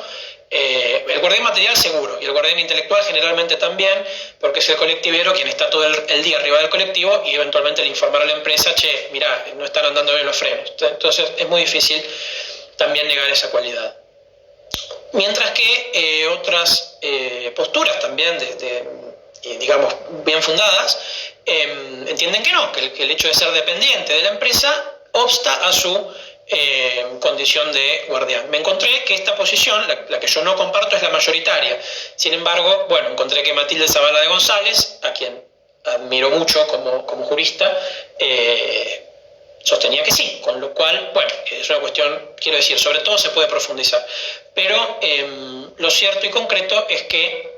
el guardián material seguro, y el guardián intelectual generalmente también, porque es el colectivero quien está todo el día arriba del colectivo y eventualmente le informará a la empresa, che, mirá, no están andando bien los frenos. Entonces es muy difícil también negar esa cualidad. Mientras que otras posturas también digamos, bien fundadas, entienden que no, que el hecho de ser dependiente de la empresa obsta a su condición de guardián. Me encontré que esta posición, la que yo no comparto, es la mayoritaria. Sin embargo, bueno, encontré que Matilde Zavala de González, a quien admiro mucho como jurista, sostenía que sí, con lo cual, bueno, es una cuestión, quiero decir, sobre todo se puede profundizar. Pero lo cierto y concreto es que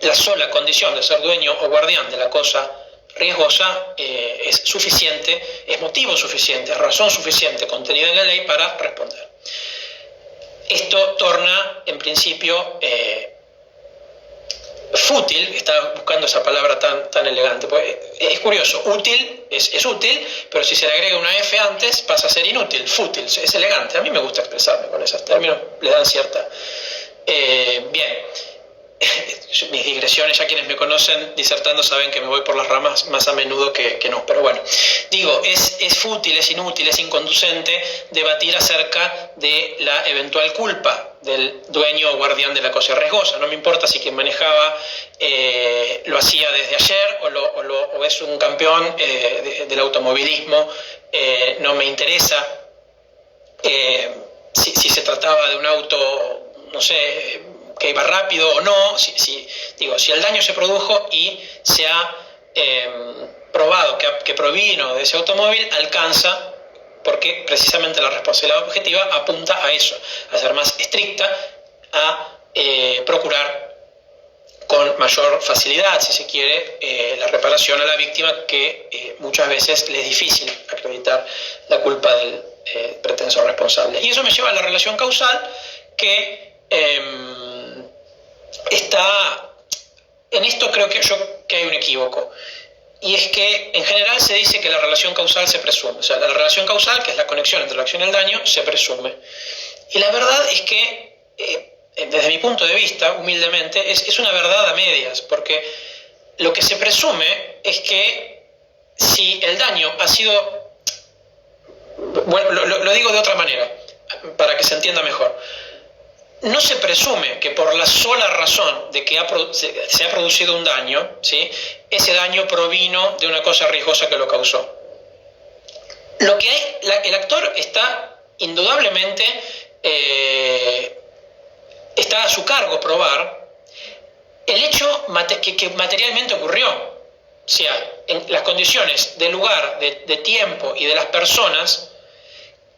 la sola condición de ser dueño o guardián de la cosa riesgosa es suficiente, es motivo suficiente, es razón suficiente contenida en la ley para responder. Esto torna, en principio, fútil, estaba buscando esa palabra tan elegante, pues es curioso, útil es útil, pero si se le agrega una F antes pasa a ser inútil, fútil, es elegante. A mí me gusta expresarme con esos términos, le dan cierta... bien, mis digresiones, ya quienes me conocen disertando saben que me voy por las ramas más a menudo que no, pero bueno, digo, es fútil, es inútil, es inconducente debatir acerca de la eventual culpa del dueño o guardián de la cosa riesgosa. No me importa si quien manejaba lo hacía desde ayer o es un campeón del automovilismo, no me interesa si se trataba de un auto, no sé, que iba rápido o no, si el daño se produjo y se ha probado que provino de ese automóvil, alcanza, porque precisamente la responsabilidad objetiva apunta a eso, a ser más estricta, a procurar con mayor facilidad, si se quiere, la reparación a la víctima, que muchas veces le es difícil acreditar la culpa del pretenso responsable. Y eso me lleva a la relación causal, que está... En esto creo que hay un equívoco. Y es que en general se dice que la relación causal se presume. O sea, la relación causal, que es la conexión entre la acción y el daño, se presume. Y la verdad es que, desde mi punto de vista, humildemente, es una verdad a medias. Porque lo que se presume es que si el daño ha sido... Bueno, lo digo de otra manera, para que se entienda mejor. No se presume que por la sola razón de que se ha producido un daño, ¿sí?, ese daño provino de una cosa riesgosa que lo causó. Lo que hay, el actor está indudablemente, está a su cargo probar el hecho que materialmente ocurrió. O sea, en las condiciones de lugar, de tiempo y de las personas,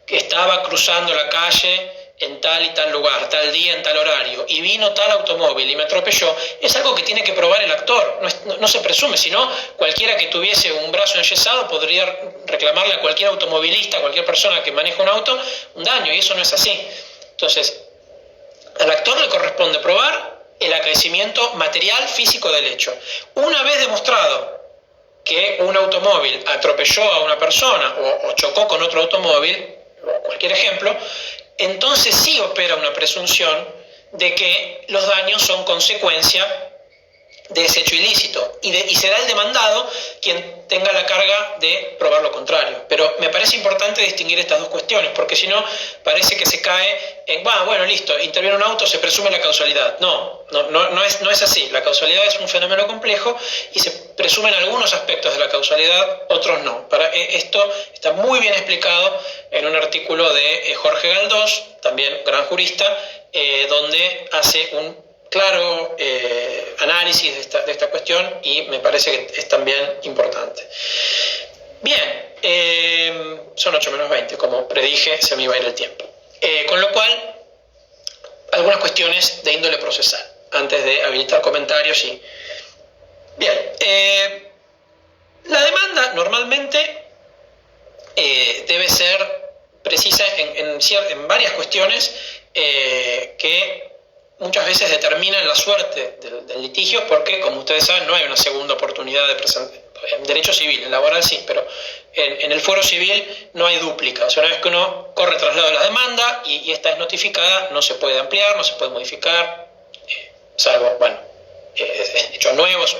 que estaba cruzando la calle en tal y tal lugar, tal día, en tal horario, y vino tal automóvil y me atropelló, es algo que tiene que probar el actor, no se presume, sino cualquiera que tuviese un brazo enyesado podría reclamarle a cualquier automovilista, a cualquier persona que maneja un auto, un daño, y eso no es así. Entonces, al actor le corresponde probar el acaecimiento material, físico del hecho. Una vez demostrado que un automóvil atropelló a una persona o chocó con otro automóvil, cualquier ejemplo, entonces sí opera una presunción de que los daños son consecuencia de ese hecho ilícito y será el demandado quien tenga la carga de probar lo contrario. Pero me parece importante distinguir estas dos cuestiones, porque si no parece que se cae en, bueno, listo, interviene un auto, se presume la causalidad. No es así. La causalidad es un fenómeno complejo y se presumen algunos aspectos de la causalidad, otros no. Esto está muy bien explicado en un artículo de Jorge Galdós, también gran jurista, donde hace un claro análisis de esta cuestión, y me parece que es también importante. Bien, son 8 menos 20, como predije, se me iba a ir el tiempo. Con lo cual, algunas cuestiones de índole procesal, antes de habilitar comentarios. Bien, la demanda normalmente debe ser precisa en varias cuestiones que muchas veces determinan la suerte del litigio, porque, como ustedes saben, no hay una segunda oportunidad de presentar. En derecho civil, en laboral sí, pero en el fuero civil no hay dúplica. O sea, una vez que uno corre traslado de la demanda y esta es notificada, no se puede ampliar, no se puede modificar, salvo, hechos nuevos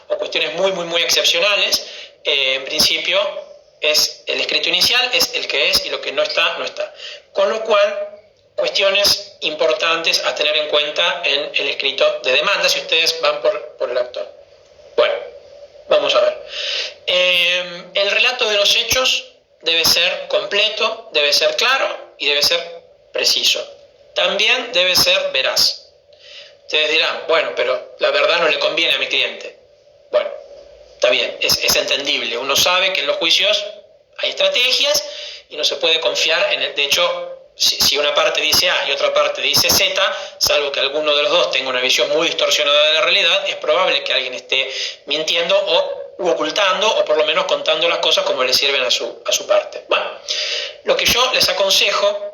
o cuestiones muy excepcionales. En principio, es el escrito inicial, es el que es, y lo que no está, no está. Con lo cual, cuestiones importantes a tener en cuenta en el escrito de demanda si ustedes van por el actor. Bueno, vamos a ver. El relato de los hechos debe ser completo, debe ser claro y debe ser preciso. También debe ser veraz. Ustedes dirán, bueno, pero la verdad no le conviene a mi cliente. Bueno, está bien, es entendible. Uno sabe que en los juicios hay estrategias y no se puede confiar en el... De hecho, si una parte dice A y otra parte dice Z, salvo que alguno de los dos tenga una visión muy distorsionada de la realidad, es probable que alguien esté mintiendo u ocultando, o por lo menos contando las cosas como le sirven a su parte. Bueno, lo que yo les aconsejo,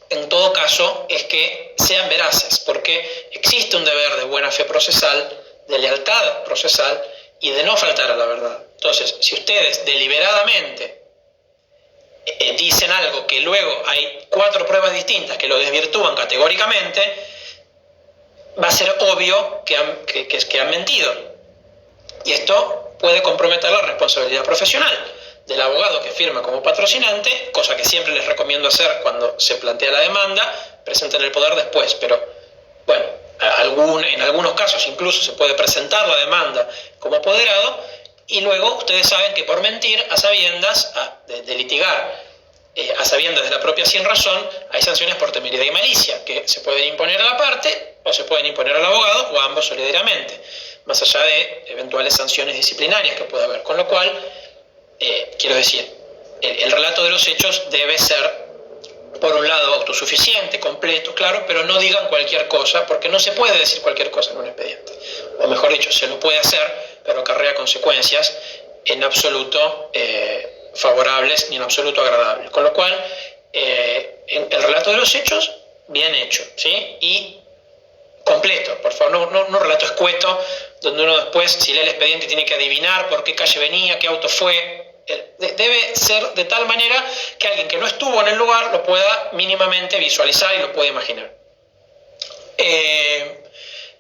en todo caso, es que sean veraces, porque existe un deber de buena fe procesal, de lealtad procesal y de no faltar a la verdad. Entonces, si ustedes deliberadamente dicen algo que luego hay 4 pruebas distintas que lo desvirtúan categóricamente, va a ser obvio que han mentido. Y esto puede comprometer la responsabilidad profesional del abogado que firma como patrocinante, cosa que siempre les recomiendo hacer cuando se plantea la demanda. Presenten el poder después, pero bueno, en algunos casos incluso se puede presentar la demanda como apoderado, y luego ustedes saben que por mentir a sabiendas de litigar a sabiendas de la propia sin razón, hay sanciones por temeridad y malicia que se pueden imponer a la parte o se pueden imponer al abogado, o a ambos solidariamente, más allá de eventuales sanciones disciplinarias que pueda haber. Con lo cual, quiero decir, el relato de los hechos debe ser, por un lado, autosuficiente, completo, claro, pero no digan cualquier cosa, porque no se puede decir cualquier cosa en un expediente. O mejor dicho, se lo puede hacer, pero acarrea consecuencias en absoluto favorables ni en absoluto agradables. Con lo cual, el relato de los hechos, bien hecho, ¿sí? Y completo, por favor, no un relato escueto, donde uno después, si lee el expediente, tiene que adivinar por qué calle venía, qué auto fue. Debe ser de tal manera que alguien que no estuvo en el lugar lo pueda mínimamente visualizar y lo pueda imaginar.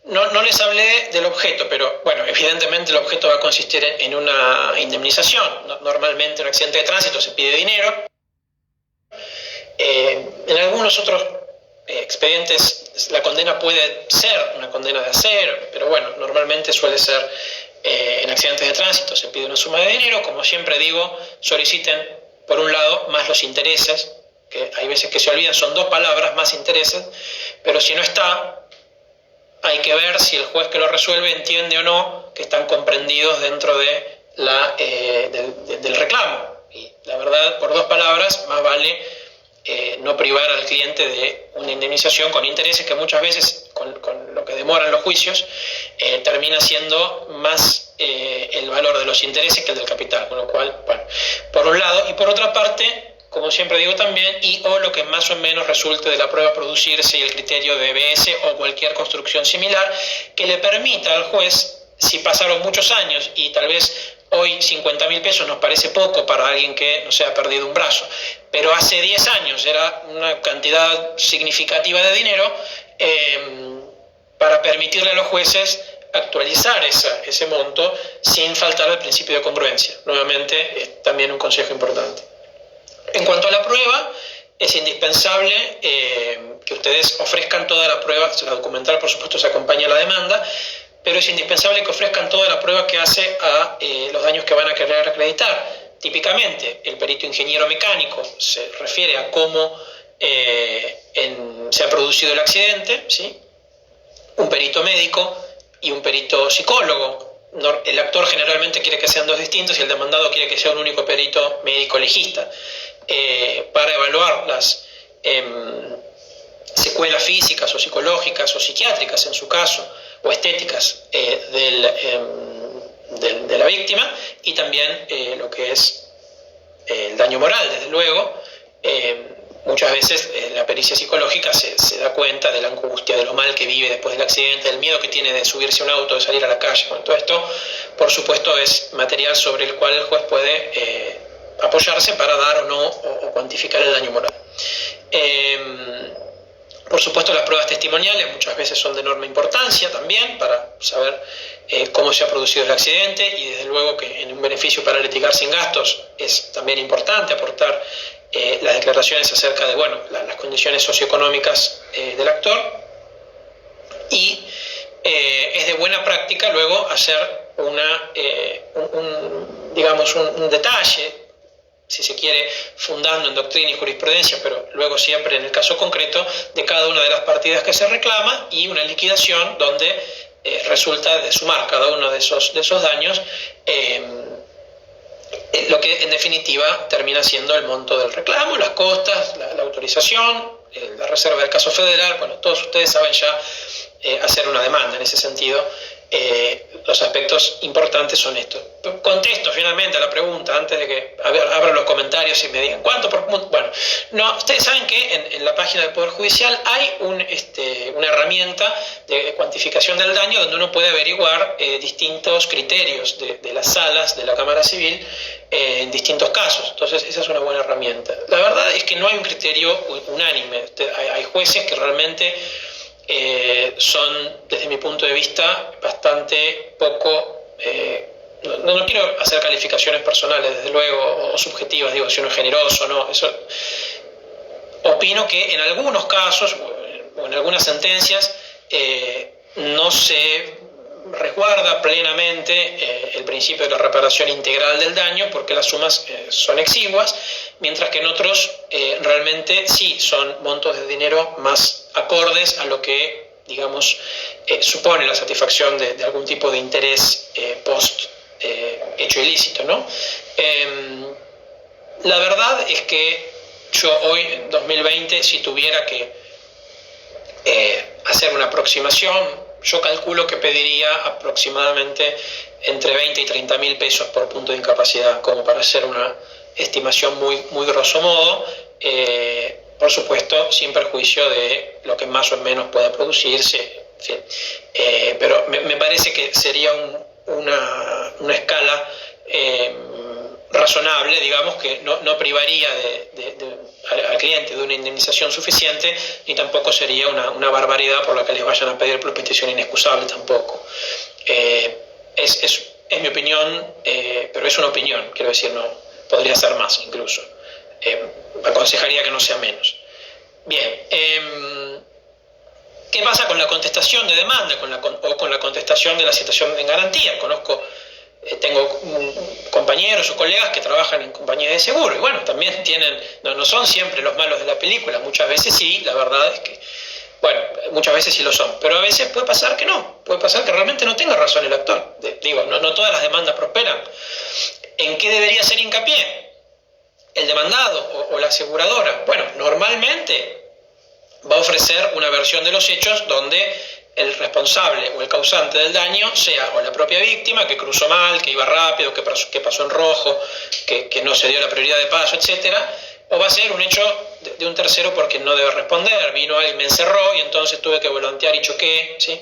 No les hablé del objeto, pero bueno, evidentemente el objeto va a consistir en una indemnización. Normalmente en un accidente de tránsito se pide dinero. En algunos otros expedientes la condena puede ser una condena de acero, pero bueno, normalmente suele ser en accidentes de tránsito se pide una suma de dinero. Como siempre digo, soliciten por un lado más los intereses, que hay veces que se olvidan, son 2 palabras, más intereses, pero si no está, hay que ver si el juez que lo resuelve entiende o no que están comprendidos dentro de del reclamo. Y la verdad, por 2 palabras, más vale no privar al cliente de una indemnización con intereses, que muchas veces, con lo que demoran los juicios, termina siendo más el valor de los intereses que el del capital. Con lo cual, bueno, por un lado, y por otra parte, como siempre digo también, o lo que más o menos resulte de la prueba producirse y el criterio de EBS o cualquier construcción similar que le permita al juez, si pasaron muchos años y tal vez hoy 50.000 pesos nos parece poco para alguien que no se ha perdido un brazo, pero hace 10 años era una cantidad significativa de dinero, para permitirle a los jueces actualizar ese monto sin faltar al principio de congruencia. Nuevamente, es también un consejo importante. En cuanto a la prueba, es indispensable que ustedes ofrezcan toda la prueba. La documental, por supuesto, se acompaña a la demanda, pero es indispensable que ofrezcan toda la prueba que hace a los daños que van a querer acreditar. Típicamente, el perito ingeniero mecánico se refiere a cómo se ha producido el accidente, ¿sí? Un perito médico y un perito psicólogo. El actor generalmente quiere que sean 2 distintos y el demandado quiere que sea un único perito médico legista, para evaluar las secuelas físicas o psicológicas o psiquiátricas en su caso, o estéticas de la víctima, y también lo que es el daño moral, desde luego. Muchas veces la pericia psicológica se da cuenta de la angustia, de lo mal que vive después del accidente, del miedo que tiene de subirse a un auto, de salir a la calle. Bueno, todo esto, por supuesto, es material sobre el cual el juez puede apoyarse para dar o no, o cuantificar el daño moral. Por supuesto, las pruebas testimoniales muchas veces son de enorme importancia también para saber cómo se ha producido el accidente, y desde luego que en un beneficio para litigar sin gastos es también importante aportar las declaraciones acerca de las condiciones socioeconómicas del actor. Y es de buena práctica luego hacer un detalle, si se quiere, fundando en doctrina y jurisprudencia, pero luego siempre en el caso concreto, de cada una de las partidas que se reclama, y una liquidación donde resulta de sumar cada uno de esos daños lo que en definitiva termina siendo el monto del reclamo, las costas, la autorización, la reserva del caso federal. Bueno, todos ustedes saben ya hacer una demanda en ese sentido. Los aspectos importantes son estos. Contesto finalmente a la pregunta antes de que abran los comentarios y me digan cuánto por punto. Bueno, no, ustedes saben que en la página del Poder Judicial hay una herramienta de cuantificación del daño donde uno puede averiguar distintos criterios de las salas de la Cámara Civil en distintos casos. Entonces esa es una buena herramienta. La verdad es que no hay un criterio unánime. Hay jueces que realmente son, desde mi punto de vista, bastante poco... no quiero hacer calificaciones personales, desde luego, o subjetivas, digo, si uno es generoso o no. Eso, opino que en algunos casos, o en algunas sentencias, no se resguarda plenamente el principio de la reparación integral del daño, porque las sumas son exiguas, mientras que en otros realmente sí son montos de dinero más acordes a lo que, digamos, supone la satisfacción de algún tipo de interés post hecho ilícito, ¿no? La verdad es que yo hoy, en 2020, si tuviera que hacer una aproximación, yo calculo que pediría aproximadamente entre 20 y 30 mil pesos por punto de incapacidad, como para hacer una estimación muy grosso modo, por supuesto sin perjuicio de lo que más o menos pueda producirse, en fin. Pero me parece que sería una escala razonable, digamos, que no privaría al cliente de una indemnización suficiente, ni tampoco sería una barbaridad por la que les vayan a pedir por petición inexcusable tampoco. Es mi opinión, pero es una opinión, quiero decir, no podría ser más incluso. Aconsejaría que no sea menos. Bien, ¿qué pasa con la contestación de demanda o con la contestación de la citación en garantía? Tengo compañeros o colegas que trabajan en compañías de seguro y bueno, también no son siempre los malos de la película, muchas veces sí, la verdad es que, bueno, muchas veces sí lo son, pero a veces puede pasar que no, puede pasar que realmente no tenga razón el actor. Digo, no todas las demandas prosperan. ¿En qué debería hacer hincapié? ¿El demandado o la aseguradora? Bueno, normalmente va a ofrecer una versión de los hechos donde el responsable o el causante del daño sea o la propia víctima, que cruzó mal, que iba rápido, que pasó en rojo, que no se dio la prioridad de paso, etc. O va a ser un hecho de un tercero porque no debe responder. Vino alguien, me encerró y entonces tuve que volantear y choqué, ¿sí?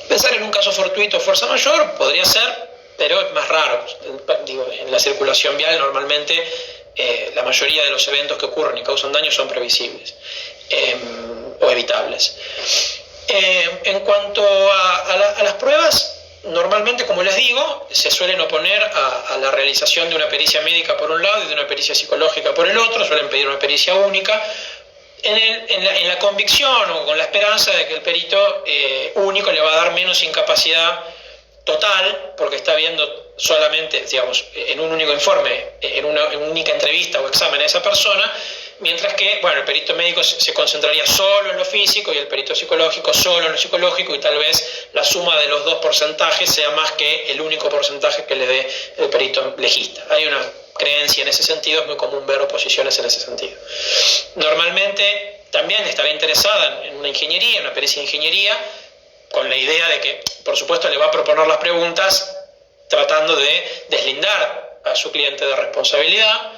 Pensar en un caso fortuito o fuerza mayor podría ser, pero es más raro. Digo, en la circulación vial normalmente la mayoría de los eventos que ocurren y causan daño son previsibles o evitables. En cuanto a las pruebas, normalmente, como les digo, se suelen oponer a la realización de una pericia médica por un lado y de una pericia psicológica por el otro, suelen pedir una pericia única, en la convicción o con la esperanza de que el perito único le va a dar menos incapacidad total, porque está viendo solamente, digamos, en un único informe, en una única entrevista o examen a esa persona, mientras que, bueno, el perito médico se concentraría solo en lo físico y el perito psicológico solo en lo psicológico, y tal vez la suma de los dos porcentajes sea más que el único porcentaje que le dé el perito legista. Hay una creencia en ese sentido, es muy común ver oposiciones en ese sentido. Normalmente también estará interesada en una ingeniería, una pericia de ingeniería, con la idea de que, por supuesto, le va a proponer las preguntas tratando de deslindar a su cliente de responsabilidad,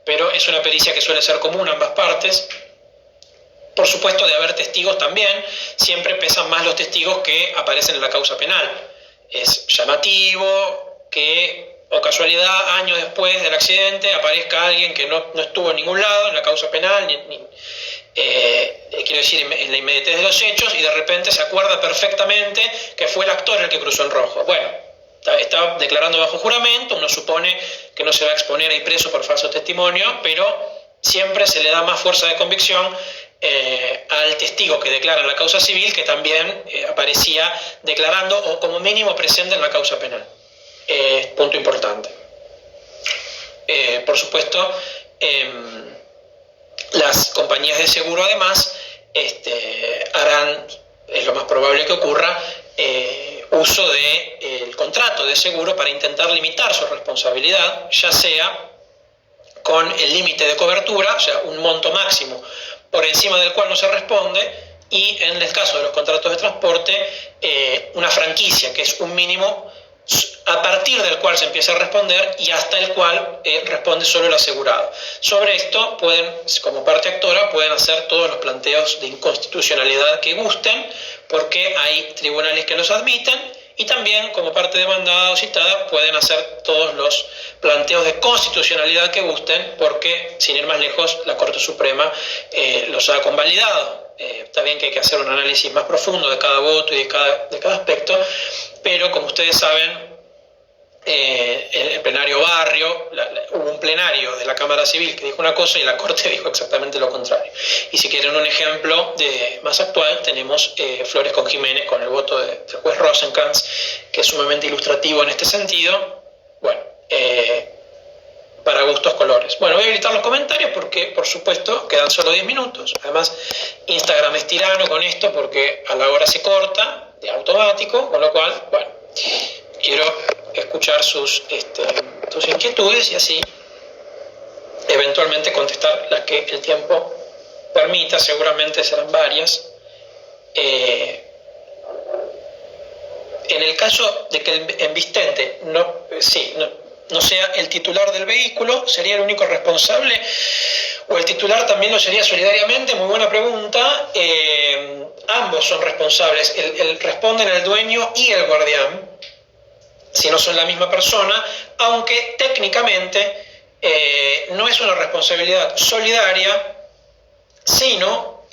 pero es una pericia que suele ser común a ambas partes. Por supuesto, de haber testigos también, siempre pesan más los testigos que aparecen en la causa penal. Es llamativo que, o casualidad, años después del accidente, aparezca alguien que no estuvo en ningún lado en la causa penal, quiero decir, en la inmediatez de los hechos, y de repente se acuerda perfectamente que fue el actor el que cruzó en rojo. Bueno, está declarando bajo juramento, uno supone que no se va a exponer ahí preso por falso testimonio, pero siempre se le da más fuerza de convicción al testigo que declara en la causa civil, que también aparecía declarando o como mínimo presente en la causa penal. Punto importante. Por supuesto, las compañías de seguro además harán, es lo más probable que ocurra, uso del contrato de seguro para intentar limitar su responsabilidad, ya sea con el límite de cobertura, o sea, un monto máximo por encima del cual no se responde, y en el caso de los contratos de transporte, una franquicia, que es un mínimo a partir del cual se empieza a responder y hasta el cual responde solo el asegurado. Sobre esto pueden, como parte actora, pueden hacer todos los planteos de inconstitucionalidad que gusten, porque hay tribunales que los admiten, y también como parte demandada o citada pueden hacer todos los planteos de constitucionalidad que gusten, porque sin ir más lejos la Corte Suprema los ha convalidado. Está bien que hay que hacer un análisis más profundo de cada voto y de cada aspecto, pero como ustedes saben, el plenario Barrio, hubo un plenario de la Cámara Civil que dijo una cosa y la Corte dijo exactamente lo contrario. Y si quieren un ejemplo más actual, tenemos Flores con Jiménez con el voto del juez Rosenkrantz, que es sumamente ilustrativo en este sentido. Bueno, para gustos colores. Bueno, voy a habilitar los comentarios porque, por supuesto, quedan solo 10 minutos. Además, Instagram es tirano con esto porque a la hora se corta de automático, con lo cual, bueno, quiero escuchar sus inquietudes y así eventualmente contestar las que el tiempo permita. Seguramente serán varias. En el caso de que el embistente no sea el titular del vehículo, ¿sería el único responsable? ¿O el titular también lo sería solidariamente? Muy buena pregunta. Ambos son responsables. Responden el dueño y el guardián, si no son la misma persona, aunque técnicamente no es una responsabilidad solidaria, sino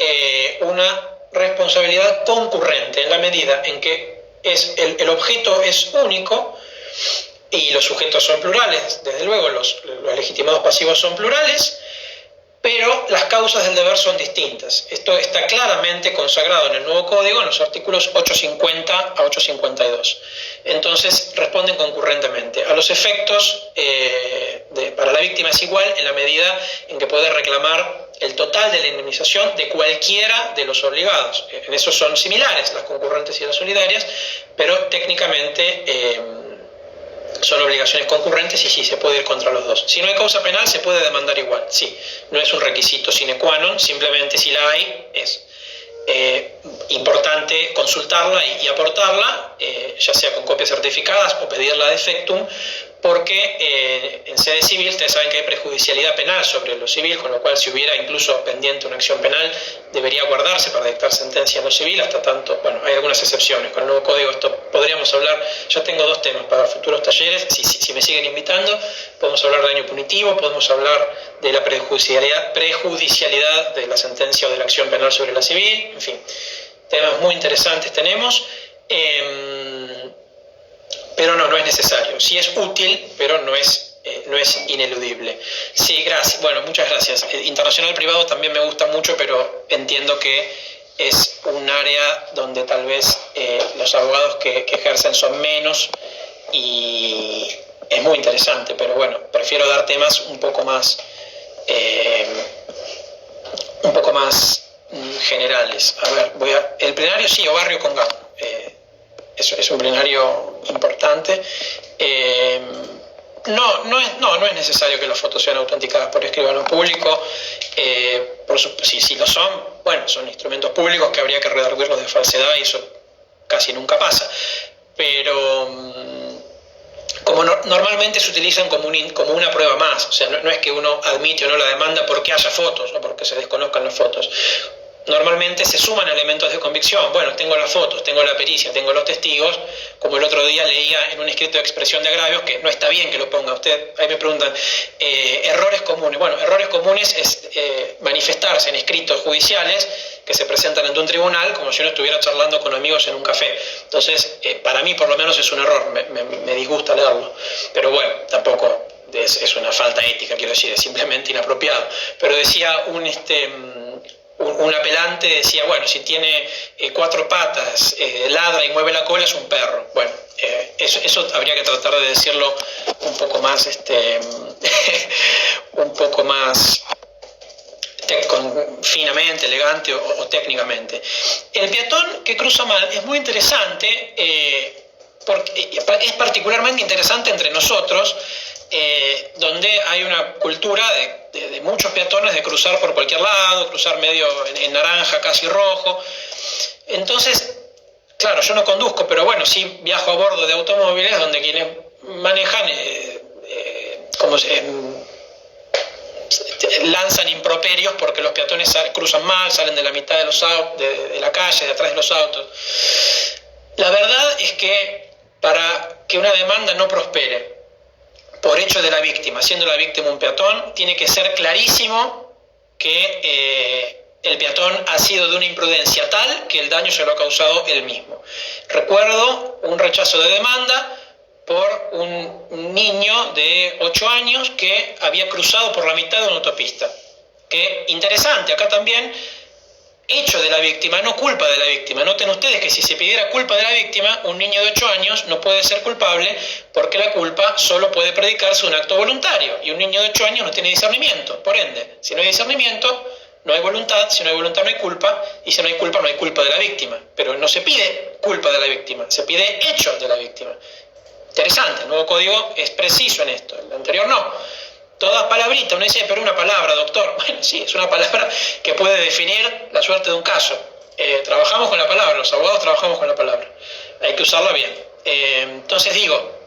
una responsabilidad concurrente, en la medida en que el objeto es único y los sujetos son plurales. Desde luego los legitimados pasivos son plurales, pero las causas del deber son distintas. Esto está claramente consagrado en el nuevo código, en los artículos 850 a 852. Entonces responden concurrentemente. A los efectos, para la víctima es igual en la medida en que puede reclamar el total de la indemnización de cualquiera de los obligados. En eso son similares las concurrentes y las solidarias, pero técnicamente son obligaciones concurrentes y sí, se puede ir contra los dos. Si no hay causa penal, se puede demandar igual, sí. No es un requisito sine qua non, simplemente si la hay, es importante consultarla y aportarla, ya sea con copias certificadas o pedirla de efectum, porque en sede civil ustedes saben que hay prejudicialidad penal sobre lo civil, con lo cual si hubiera incluso pendiente una acción penal, debería guardarse para dictar sentencia en lo civil, hasta tanto, bueno, hay algunas excepciones. Con el nuevo código esto podríamos hablar, ya tengo 2 temas para futuros talleres, si me siguen invitando, podemos hablar de daño punitivo, podemos hablar de la prejudicialidad de la sentencia o de la acción penal sobre la civil, en fin, temas muy interesantes tenemos. Pero no es necesario. Sí es útil, pero no es ineludible. Sí, gracias. Bueno, muchas gracias. Internacional privado también me gusta mucho, pero entiendo que es un área donde tal vez los abogados que ejercen son menos y es muy interesante, pero bueno, prefiero dar temas un poco más generales. A ver, el plenario sí, o Barrio con Gamo. Es un plenario importante. No es necesario que las fotos sean autenticadas por escribano público. Si lo son, bueno, son instrumentos públicos que habría que redarguirlos de falsedad y eso casi nunca pasa. Pero como normalmente se utilizan como una prueba más, o sea, no es que uno admite o no la demanda porque haya fotos o porque se desconozcan las fotos. Normalmente se suman elementos de convicción. Bueno, tengo las fotos, tengo la pericia, tengo los testigos, como el otro día leía en un escrito de expresión de agravios, que no está bien que lo ponga usted. Ahí me preguntan, errores comunes. Bueno, errores comunes es manifestarse en escritos judiciales que se presentan ante un tribunal como si uno estuviera charlando con amigos en un café. Entonces, para mí por lo menos es un error, me disgusta leerlo. Pero bueno, tampoco es una falta ética, quiero decir, es simplemente inapropiado. Pero decía un apelante, decía, bueno, si tiene 4 patas, ladra y mueve la cola, es un perro. Bueno, eso habría que tratar de decirlo un poco más, finamente, elegante o técnicamente. El peatón que cruza mal es muy interesante. porque es particularmente interesante entre nosotros, donde hay una cultura de muchos peatones de cruzar por cualquier lado, cruzar medio en naranja, casi rojo. Entonces, claro, yo no conduzco, pero bueno, sí viajo a bordo de automóviles donde quienes manejan lanzan improperios porque los peatones cruzan mal, salen de la mitad de los autos, de la calle, de atrás de los autos. La verdad es que para que una demanda no prospere por hecho de la víctima, siendo la víctima un peatón, tiene que ser clarísimo que el peatón ha sido de una imprudencia tal que el daño se lo ha causado él mismo. Recuerdo un rechazo de demanda por un niño de 8 años que había cruzado por la mitad de una autopista. Que interesante, acá también, hecho de la víctima, no culpa de la víctima. Noten ustedes que si se pidiera culpa de la víctima, un niño de 8 años no puede ser culpable porque la culpa solo puede predicarse un acto voluntario y un niño de 8 años no tiene discernimiento. Por ende, si no hay discernimiento, no hay voluntad, si no hay voluntad no hay culpa, y si no hay culpa no hay culpa de la víctima. Pero no se pide culpa de la víctima, se pide hecho de la víctima. Interesante, el nuevo código es preciso en esto, el anterior no. Todas palabritas, uno dice, pero una palabra, doctor. Bueno, sí, es una palabra que puede definir la suerte de un caso. Trabajamos con la palabra, los abogados trabajamos con la palabra. Hay que usarla bien. Entonces digo,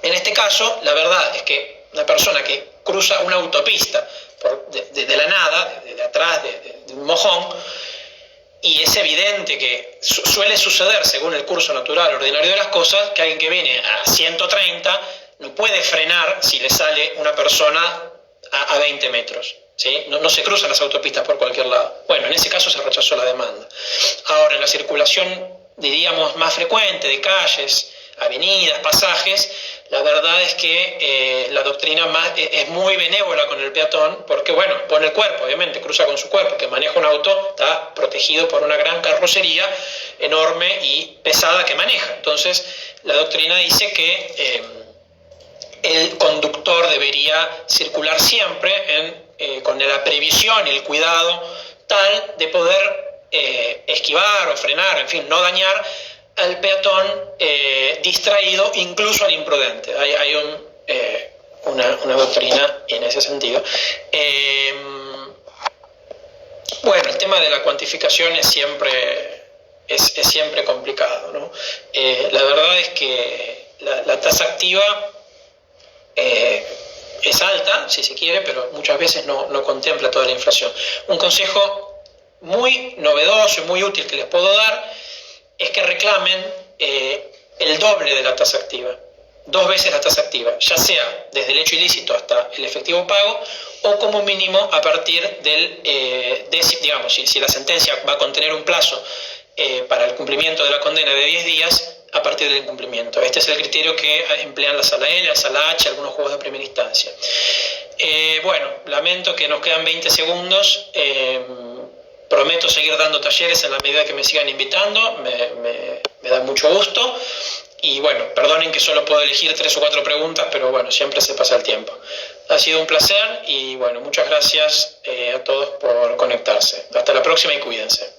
en este caso, la verdad es que una persona que cruza una autopista de la nada, de atrás, de un mojón, y es evidente que suele suceder, según el curso natural ordinario de las cosas, que alguien que viene a 130 no puede frenar si le sale una persona a 20 metros. ¿Sí? No se cruzan las autopistas por cualquier lado. Bueno, en ese caso se rechazó la demanda. Ahora, en la circulación, diríamos, más frecuente de calles, avenidas, pasajes, la verdad es que la doctrina es muy benévola con el peatón porque, bueno, pone el cuerpo, obviamente, cruza con su cuerpo, que maneja un auto, está protegido por una gran carrocería enorme y pesada que maneja. Entonces, la doctrina dice que el conductor debería circular siempre con la previsión y el cuidado tal de poder esquivar o frenar, en fin, no dañar al peatón distraído, incluso al imprudente. Hay una doctrina en ese sentido. Bueno, el tema de la cuantificación es siempre complicado, ¿no? La verdad es que la tasa activa es alta, si se quiere, pero muchas veces no contempla toda la inflación. Un consejo muy novedoso y muy útil que les puedo dar es que reclamen el doble de la tasa activa, 2 veces la tasa activa, ya sea desde el hecho ilícito hasta el efectivo pago o como mínimo a partir del, digamos, si la sentencia va a contener un plazo para el cumplimiento de la condena de 10 días, a partir del incumplimiento. Este es el criterio que emplean la Sala L, la Sala H, algunos juegos de primera instancia. Bueno, lamento que nos quedan 20 segundos. Prometo seguir dando talleres en la medida que me sigan invitando. Me da mucho gusto. Y bueno, perdonen que solo puedo elegir 3 o 4 preguntas, pero bueno, siempre se pasa el tiempo. Ha sido un placer y bueno, muchas gracias a todos por conectarse. Hasta la próxima y cuídense.